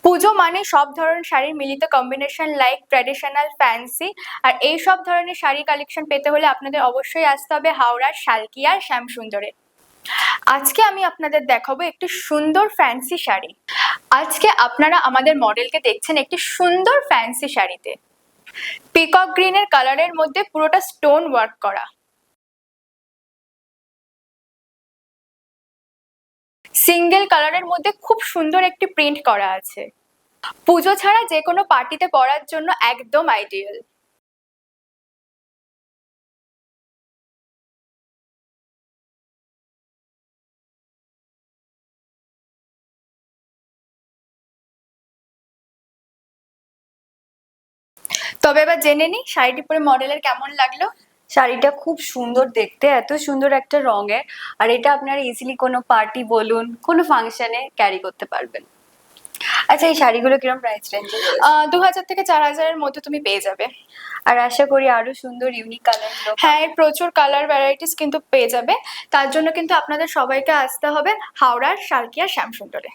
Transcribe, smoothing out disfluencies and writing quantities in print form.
পুজো মানে সব ধরনের শাড়ির মিলিত কম্বিনেশন, লাইক ট্র্যাডিশনাল, ফ্যান্সি। আর এই সব ধরনের শাড়ি কালেকশন পেতে হলে আপনাদের অবশ্যই আসতে হবে হাওড়ার শালকিয়ার শ্যামসুন্দরে। আজকে আমি আপনাদের দেখাবো একটি সুন্দর ফ্যান্সি শাড়ি। আজকে আপনারা আমাদের মডেলকে দেখছেন একটি সুন্দর ফ্যান্সি শাড়িতে। পিকক গ্রিনের কালারের মধ্যে পুরোটা স্টোন ওয়ার্ক করা, সিঙ্গেল কালারের মধ্যে খুব সুন্দর একটি প্রিন্ট করা আছে। পুজো ছাড়া যে কোনো পার্টিতে পরার জন্য একদম আইডিয়াল। তবে এবার জেনে নিই শাড়িটি পরে মডেলের কেমন লাগলো। শাড়িটা খুব সুন্দর দেখতে, এত সুন্দর একটা রঙের, আর এটা আপনারা ইজিলি কোনো পার্টি বলুন, কোনো ফাংশনে ক্যারি করতে পারবেন। আচ্ছা, এই শাড়িগুলো কিরকম প্রাইস রেঞ্জে? 2000 থেকে 4000-এর মধ্যে তুমি পেয়ে যাবে। আর আশা করি আরো সুন্দর ইউনিক কালার। হ্যাঁ, এর প্রচুর কালার ভ্যারাইটিস কিন্তু পেয়ে যাবে। তার জন্য কিন্তু আপনাদের সবাইকে আসতে হবে হাওড়ার শালকিয়া শ্যামসুন্দরে।